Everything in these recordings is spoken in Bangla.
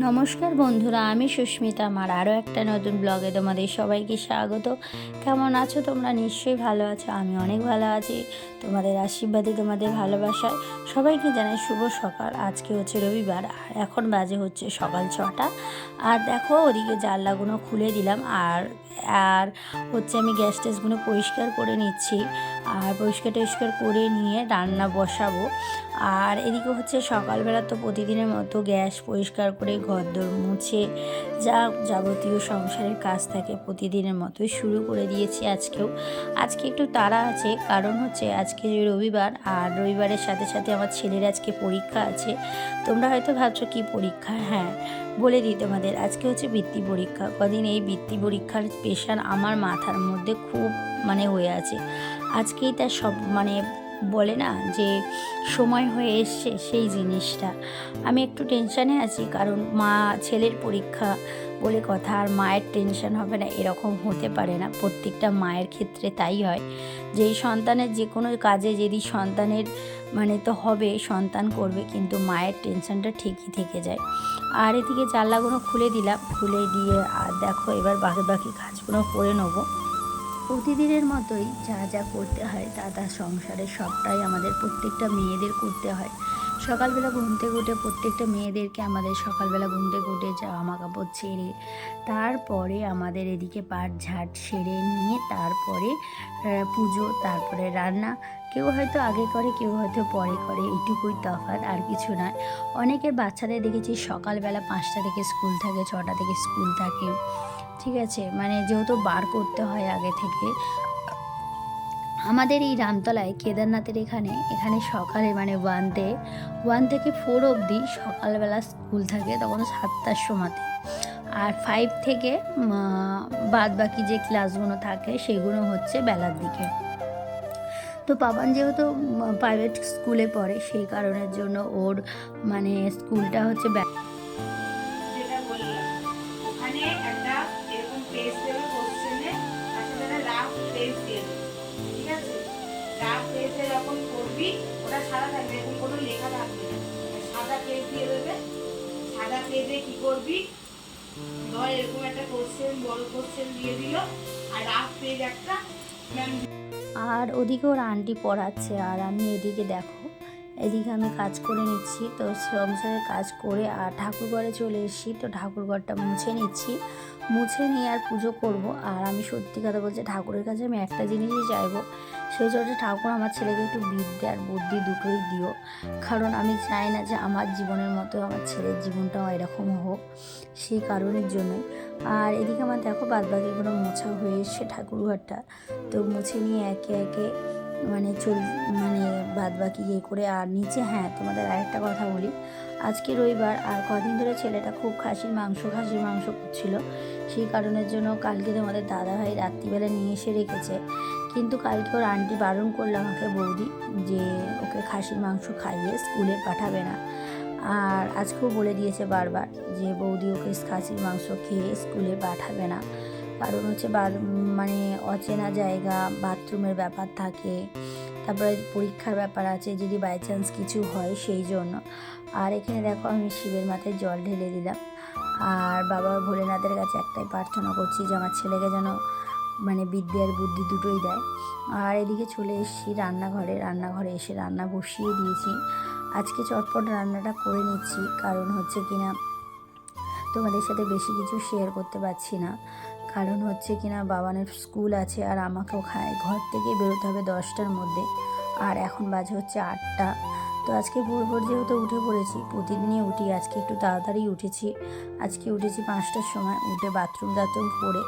নমস্কার বন্ধুরা, আমি সুস্মিতা। আমার আরও একটা নতুন ব্লগে তোমাদের সবাইকে স্বাগত। কেমন আছো তোমরা? নিশ্চয়ই ভালো আছো। আমি অনেক ভালো আছি। তোমাদের আশীর্বাদে, তোমাদের ভালোবাসায় সবাইকে জানাই শুভ সকাল। আজকে হচ্ছে রবিবার আর এখন বাজে হচ্ছে সকাল 6টা। আর দেখো, ওদিকে জানলাগুলো খুলে দিলাম আর আর হচ্ছে আমি গ্যাস ট্যাসগুলো পরিষ্কার করে নিচ্ছি। আর পরিষ্কার করে নিয়ে রান্না বসাবো। আর এদিকে হচ্ছে সকালবেলা তো প্রতিদিনের মতো গ্যাস পরিষ্কার করে ঘরদোর মুছে যা যাবতীয় সংসারের কাজ থাকে প্রতিদিনের মতোই শুরু করে দিয়েছি আজকে একটু তাড়া আছে, কারণ হচ্ছে আজকে রবিবার আর রবিবারের সাথে সাথে আমার ছেলের আজকে পরীক্ষা আছে। তোমরা হয়তো ভাবছো কি পরীক্ষা? হ্যাঁ, বলে দিই তোমাদের, আজকে হচ্ছে বৃত্তি পরীক্ষা। কদিন এই বৃত্তি পরীক্ষার প্রেশার আমার মাথার মধ্যে খুব হয়ে আছে। আজকেই তার সব বলে না যে সময় হয়ে এসছে, সেই জিনিসটা আমি একটু টেনশানে আছি। কারণ ছেলের পরীক্ষা বলে কথা, আর মায়ের টেনশন হবে না এরকম হতে পারে না। প্রত্যেকটা মায়ের ক্ষেত্রে তাই হয়, যেই সন্তানের যে কোনো কাজে যদি সন্তানের তো হবে, সন্তান করবে, কিন্তু মায়ের টেনশনটা ঠিকই থেকে যায়। আর এদিকে জানলাগুলো খুলে দিলাম, খুলে দিয়ে আর দেখো এবার বাকি কাজগুলো করে নেবো। প্রতিদিনের মতোই যা যা করতে হয় তা সংসারে সবটাই আমাদের প্রত্যেকটা মেয়েদের করতে হয়। সকালবেলা ঘুম থেকে উঠে প্রত্যেকটা মেয়েদেরকে আমাদের সকালবেলা ঘুম থেকে উঠে জামা কাপড় ছেড়ে তারপরে আমাদের এদিকে পাট ঝাট সেরে নিয়ে তারপরে পুজো, তারপরে রান্না। কেউ হয়তো আগে করে, কেউ হয়তো পরে করে, এইটুকুই তফাৎ, আর কিছু নয়। অনেকের বাচ্চাদের দেখেছি সকালবেলা 5টা থেকে স্কুল থাকে, 6টা থেকে স্কুল থাকে, ঠিক আছে, যেহেতু বার করতে হয় আগে থেকে। আমাদের এই রামতলায় কেদারনাথের এখানে সকালে 1 থেকে 4 অবধি সকালবেলা স্কুল থাকে, তখন 7টার সময়তে। আর 5 থেকে বাদ বাকি যে ক্লাসগুলো থাকে সেগুলো হচ্ছে বেলার দিকে। তো পাপান যেহেতু প্রাইভেট স্কুলে পড়ে, সেই কারণের জন্য ওর স্কুলটা হচ্ছে যেটা বললাম, ওখানে একটা এরকম পেজ দেবে কোশ্চেনে, তাছাড়া রাফ পেজ দিয়ে দেবে। ঠিক আছে, রাফ পেজে যখন করবি ওটা সাদা থাকবে, এরকম কোনো লেখা থাকবে না। সাদা পেজ দিয়ে দেবে। সাদা পেজে কি করবি, ধর এরকম একটা কোশ্চেন, বড় কোশ্চেন দিয়ে দিল, আর রাফ পেজ একটা ম্যাম। আর ওদিকে ওর আন্টি পড়াচ্ছে আর আমি এদিকে দেখো, এদিকে আমি কাজ করে নিচ্ছি। তো সংসারের কাজ করে আর ঠাকুরঘরে চলে এসেছি। তো ঠাকুরঘরটা মুছে নিচ্ছি, মুছে নিয়ে আর পুজো করব। আর আমি সত্যি কথা বলছি, ঠাকুরের কাছে আমি একটা জিনিসই চাইবো, সেই জন্য ঠাকুর আমার ছেলেকে একটু বিদ্যে আর বুদ্ধি দুটোই দিও। কারণ আমি চাই না যে আমার জীবনের মতো আমার ছেলের জীবনটাও এরকম হোক, সেই কারণের জন্যই। আর এদিকে আমার দেখো বাদবাকিগুলো মোছা হয়ে এসছে ঠাকুরঘরটা। তো মুছে নিয়ে একে একে চল বাদ বাকি করে। আর নিচে, হ্যাঁ, তোমাদের আরেকটা কথা বলি, আজকে রবিবার আর কদিন ধরে ছেলেটা খুব খাসির মাংস করছিল। সেই কারণের জন্য কালকে তোমাদের দাদাভাই রাত্রিবেলা নিয়ে এসে রেখেছে, কিন্তু কালকে ওর আন্টি বারণ করলো আমাকে, বৌদি, যে ওকে খাসির মাংস খাইয়ে স্কুলে পাঠাবে না। আর আজকেও বলে দিয়েছে বারবার যে বৌদি ওকে খাসির মাংস খেয়ে স্কুলে পাঠাবে না। কারণ হচ্ছে অচেনা জায়গা, বাথরুমের ব্যাপার থাকে, তারপরে পরীক্ষার ব্যাপার আছে, যদি বাই চান্স কিছু হয় সেই জন্য। আর এখানে দেখো আমি শিবের মাথায় জল ঢেলে দিলাম। আর বাবা ভোলেনাথের কাছে একটাই প্রার্থনা করছি যে আমার ছেলেকে যেন বিদ্যে আর বুদ্ধি দুটোই দেয়। আর এদিকে চলে এসেছি রান্নাঘরে এসে রান্না বসিয়ে দিয়েছি। আজকে চটপট রান্নাটা করে নিচ্ছি, কারণ হচ্ছে কিনা তোমাদের সাথে বেশি কিছু শেয়ার করতে পারছি না। কারণ হচ্ছে কিনা বাবানের স্কুল আছে আর আমাকেও ঘর থেকে বেরোতে হবে 10টার মধ্যে, আর এখন বাজে হচ্ছে 8টা। তো আজকে ভোর যেহেতু উঠে পড়েছি, প্রতিদিনই উঠি, আজকে একটু তাড়াতাড়ি উঠেছি। আজকে উঠেছি 5টার সময়, উঠে বাথরুম করে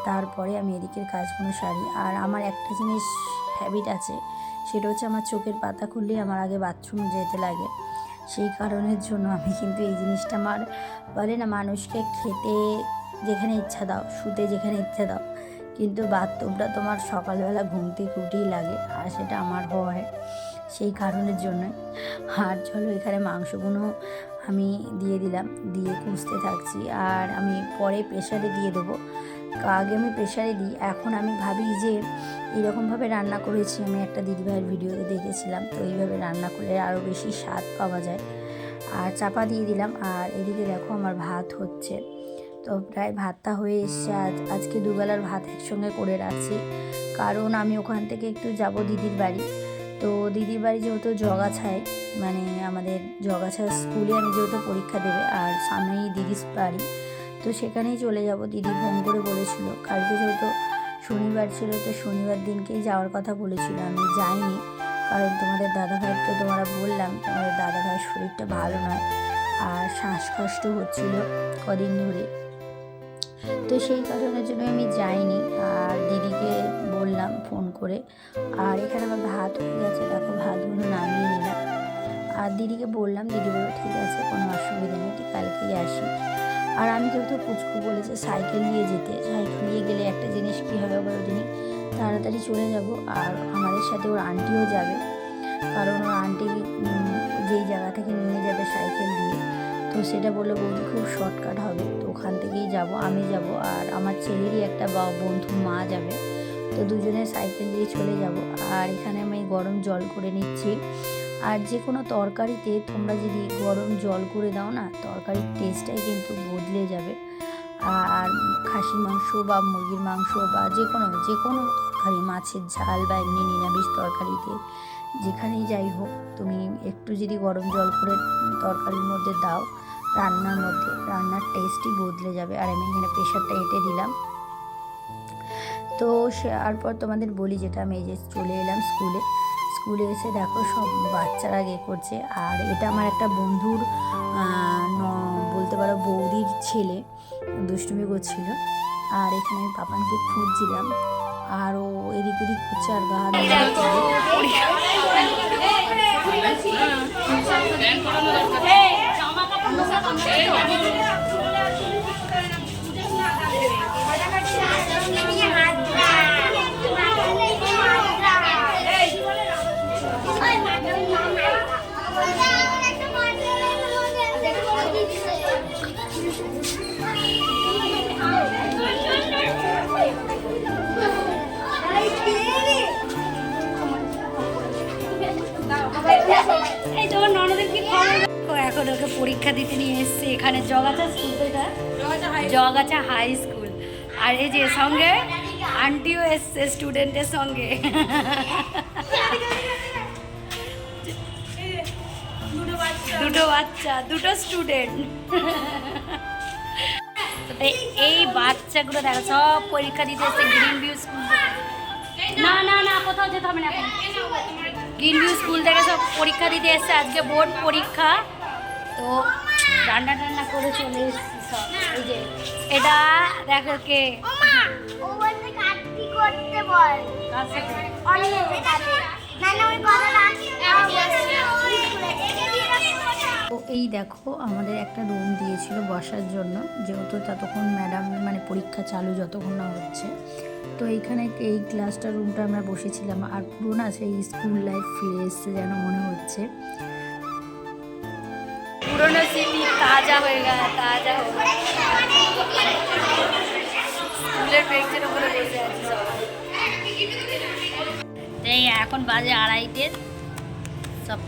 তারপরে আমি এদিকের কাজগুলো সারি। আর আমার একটা জিনিস হ্যাবিট আছে, সেটা হচ্ছে আমার চোখের পাতা খুললেই আমার আগে বাথরুম যেতে লাগে। সেই কারণের জন্য আমি কিন্তু এই জিনিসটা বলে না, মানুষকে খেতে যেখানে ইচ্ছা দাও, শুতে যেখানে ইচ্ছা দাও, কিন্তু বাথরুমটা তোমার সকালবেলা ঘুম থেকে উঠেই লাগে, আর সেটা আমার হয়। সেই কারণের জন্যই। আর চলো, এখানে মাংসগুলো আমি দিয়ে দিলাম, দিয়ে কষতে থাকছি। আর আমি পরে প্রেশারে দিয়ে দেবো, আগে আমি প্রেশারে দিই। এখন আমি ভাবি যে এরকমভাবে রান্না করেছি, আমি একটা দিদিভাইয়ের ভিডিওতে দেখেছিলাম, তো এইভাবে রান্না করলে আরও বেশি স্বাদ পাওয়া যায়। আর চাপা দিয়ে দিলাম। আর এদিকে দেখো আমার ভাত হচ্ছে, তো প্রায় ভাতটা হয়ে এসছে। আজকে দুবেলার ভাত একসঙ্গে করে রাখছি, কারণ আমি ওখান থেকে একটু যাব দিদির বাড়ি। তো দিদির বাড়ি যেহেতু জগাছায়, মানে আমাদের জগাছা স্কুলে আমি যেহেতু পরীক্ষা দেবে, আর সামনেই দিদির বাড়ি, তো সেখানেই চলে যাব। দিদি ফোন করে বলেছিল, কালকে যেহেতু শনিবার ছিল, তো শনিবার দিনকেই যাওয়ার কথা বলেছিল। আমি যাইনি, কারণ তোমাদের দাদাভাইয়ের তো তোমরা বললাম, তোমাদের দাদাভাইয়ের শরীরটা ভালো নয়, আর শ্বাসকষ্ট হচ্ছিল কদিন ধরে, তো সেই কারণের জন্য আমি যাইনি। আর দিদিকে বললাম ফোন করে। আর এখানে আমার ভাত হয়ে গেছে, দেখো ভাতগুলো নামিয়ে নিলাম। আর দিদিকে বললাম, দিদি বলল ঠিক আছে, কোনো অসুবিধা নেই, তুই কালকেই আসি। আর আমি যেহেতু পুচকু বলেছে সাইকেল নিয়ে যেতে, সাইকেল নিয়ে গেলে একটা জিনিস কী হবে বলো দিনই, তাড়াতাড়ি চলে যাব। আর আমাদের সাথে ওর আন্টিও যাবে, কারণ ওর আন্টি যেই জায়গা থেকে নিয়ে যাবে সাইকেল দিয়ে, তো সেটা বলে বৌদি খুব শর্টকাট হবে, তো ওখান থেকেই যাব, আমি যাব, আর আমার ছেলেরই একটা বন্ধুর মা যাবে, তো দুজনে সাইকেল দিয়ে চলে যাব। আর এখানে আমি গরম জল করে নিচ্ছি। আর যে কোনো তরকারিতে তোমরা যদি গরম জল করে দাও না, তরকারির টেস্টটাই কিন্তু বদলে যাবে। আর খাসির মাংস বা মুরগির মাংস বা যে কোনো তরকারি, মাছের ঝাল বা এমনি নিরামিষ তরকারিতে, যেখানেই যাই হোক, তুমি একটু যদি গরম জল করে তরকারির মধ্যে দাও, রান্নার টেস্টই বদলে যাবে। আর আমি এখানে প্রেশারটা এঁটে দিলাম। তো তারপর তোমাদের বলি, যেটা আমি এই যে চলে এলাম স্কুলে এসে দেখো সব বাচ্চারা করছে। আর এটা আমার একটা বন্ধুর বলতে পারো বৌদির ছেলে দুষ্টুমি করছিল। আর এখানে আমি পাপানকে খুঁজছিলাম, আর ও এদিক ওদিক করছে আর গা এখন ওকে পরীক্ষা দিতে নিয়ে এসছে এখানে Jagachha school, Jagachha high school. আর এই যে সঙ্গে আন্টিও এসছে স্টুডেন্টের সঙ্গে। দুটো স্টুডেন্ট। এই বাচ্চাগুলো দেখো সব পরীক্ষা দিতে এসছে গ্রিন ভিউ স্কুল থেকে। না কোথাও যেতে হবে না, এখন গ্রিন ভিউ স্কুল থেকে সব পরীক্ষা দিতে এসছে, আজকে বোর্ড পরীক্ষা। তো রান্না করে চলে এসেছি সব। এই যে এটা দেখো কে, তো এই দেখো আমাদের একটা রুম দিয়েছিল বসার জন্য, যেহেতু ততক্ষণ ম্যাডাম মানে পরীক্ষা চালু যতক্ষণ না হচ্ছে, তো এইখানে এই ক্লাসটা রুমটা আমরা বসেছিলাম। আর পুরো না সেই স্কুল লাইফ ফিরে এসছে যেন মনে হচ্ছে, পুরোনো স্মৃতি তাজা হয়ে গেল, স্কুলের বেঞ্চের উপরে বসে আছি সবাই। এই এখন বাজে 2:30, সব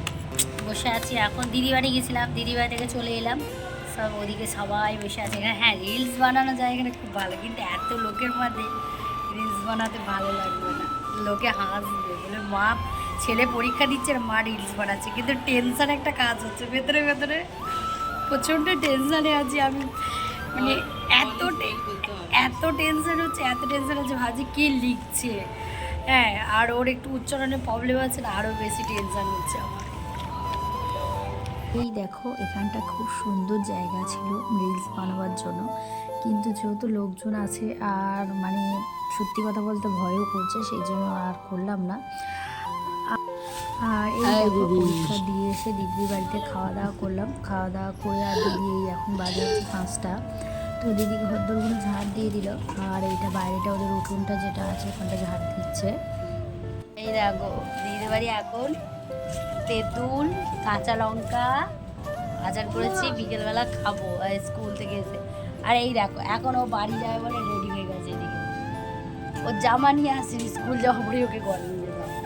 বসে আছি। এখন দিদিবাড়ি গেছিলাম, দিদিবাড়ি থেকে চলে এলাম, সব ওদিকে সবাই বসে আছে। এখানে হ্যাঁ রিলস বানানো যায় এখানে খুব ভালো, কিন্তু এত লোকের মধ্যে রিলস বানাতে ভালো লাগবে না, লোকে হাসবে, বলে মা ছেলে পরীক্ষা দিচ্ছে আর মা রিলস বানাচ্ছে। কিন্তু টেনশন একটা কাজ হচ্ছে ভেতরে প্রচণ্ড টেনশানে আছি আমি, মানে এত টেনশন হচ্ছে ভাবছি কী লিখছে। হ্যাঁ, আর ওর একটু উচ্চারণের প্রবলেম আছে না, আরও বেশি টেনশন হচ্ছে আমার। এই দেখো এখানটা খুব সুন্দর জায়গা ছিল রিলস বানাবার জন্য, কিন্তু যেহেতু লোকজন আছে আর মানে সত্যি কথা বলতে ভয়ও করছে, সেই জন্য আর করলাম না। আর এই দেখো পরীক্ষা দিয়ে এসে দিদির বাড়িতে খাওয়া দাওয়া করলাম, খাওয়া দাওয়া করে আর দিদি এখন বাজে হচ্ছে 5টা, তো দিদি ঘরদোরগুলো ঝাড় দিয়ে দিল। আর এইটা বাইরেটা ওদের উঠোনটা যেটা আছে ওখানটা ঝাড় দিচ্ছে। এই দেখো দিদির বাড়ি এখন তেঁতুল কাঁচা লঙ্কা আচার করেছি, বিকেলবেলা খাবো স্কুল থেকে এসে। আর এই দেখো এখন ও বাড়ি যাবে বলে রেডি হয়ে গেছে, এদিকে ও জামা নিয়ে আসেনি, স্কুল যাওয়া পরে ওকে গরম নিয়ে যাবো।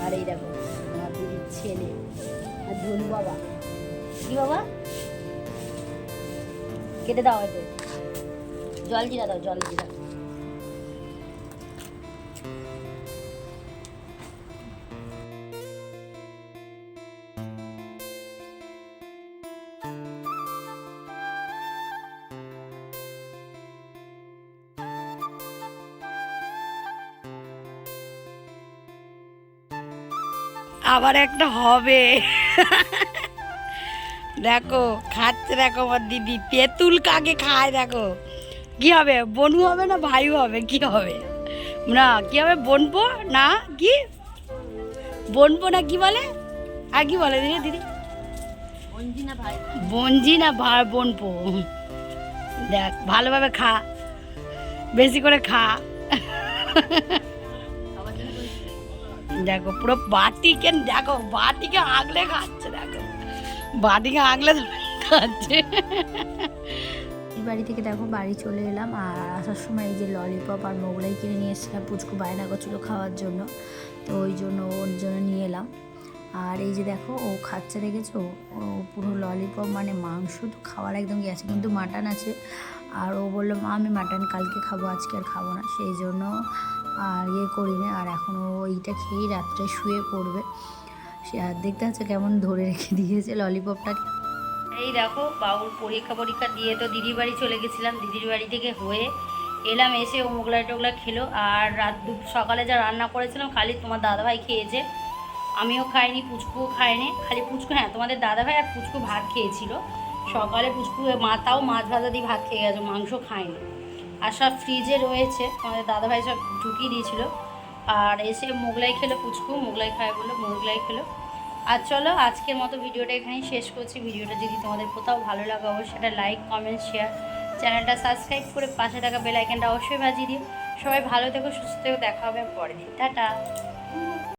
আর এই দেখো আমার দিদির ছেলে আর ধনু বাবা কি বাবা কেটে দাও হয়তো জল জিরা দাও জল জিরা আবার একটা হবে দেখো খাচ্ছে দেখো আমার দিদি তেঁতুল কাকে খায় দেখো কি হবে বনু হবে না ভাইও হবে কি হবে না কি হবে বনবো না কি বনবো না কি বলে আর কি বলে দিদি দিদি বনজি না ভাই বনবো দেখ ভালোভাবে খা বেশি করে খা দেখো পুরো বাটিকে দেখো বাটিকে আগলে খাচ্ছে দেখো বাটিকে আগলে খাচ্ছে এই বাড়ি থেকে দেখো বাড়ি চলে এলাম আর আসার সময় এই যে ললিপপ আর মোগলাই কিনে নিয়ে এসেছিলাম পুচকু বায়না করছিল খাওয়ার জন্য তো ওই জন্য ওর জন্য নিয়ে এলাম আর এই যে দেখো ও খাচ্ছে দেখেছো ও পুরো ললিপপ মানে মাংস তো খাওয়ার একদম গেছে কিন্তু মাটন আছে আর ও বললো মা আমি মাটন কালকে খাবো আজকে আর খাবো না সেই জন্য আর করি না আর এখনও এইটা খেয়েই রাত্রে শুয়ে পড়বে সে আর দেখতে হচ্ছে কেমন ধরে রেখে দিয়েছে ললিপপটাকে এই দেখো বাবুর পরীক্ষা দিয়ে তো দিদির বাড়ি চলে গেছিলাম দিদির বাড়ি থেকে হয়ে এলাম এসে ও মোগলাই টোগলা খেলো আর সকালে যা রান্না করেছিলাম খালি তোমার দাদাভাই খেয়েছে আমিও খাইনি পুচকুও খায়নি খালি পুচকু হ্যাঁ তোমাদের দাদাভাই আর পুচকু ভাত খেয়েছিল সকালে পুচকু মাতাও মাছ ভাজা দিয়ে ভাত খেয়ে গেছে মাংস খায়নি আর সব ফ্রিজে রয়েছে আমাদের দাদাভাই সব ঢুকিয়ে দিয়েছিল আর এসে মোগলাই খেলো পুচকু মোগলাই খায় বলে মোগলাই খেলো আর চলো আজকের মতো ভিডিওটা এখানেই শেষ করছি ভিডিওটা যদি তোমাদের কোথাও ভালো লাগে অবশ্যই সেটা লাইক কমেন্ট শেয়ার চ্যানেলটা সাবস্ক্রাইব করে পাশে থাকা বেল আইকনটা অবশ্যই বাজিয়ে দিও সবাই ভালো থেকো সুস্থ থেকো দেখা হবে পরের দিন টাটা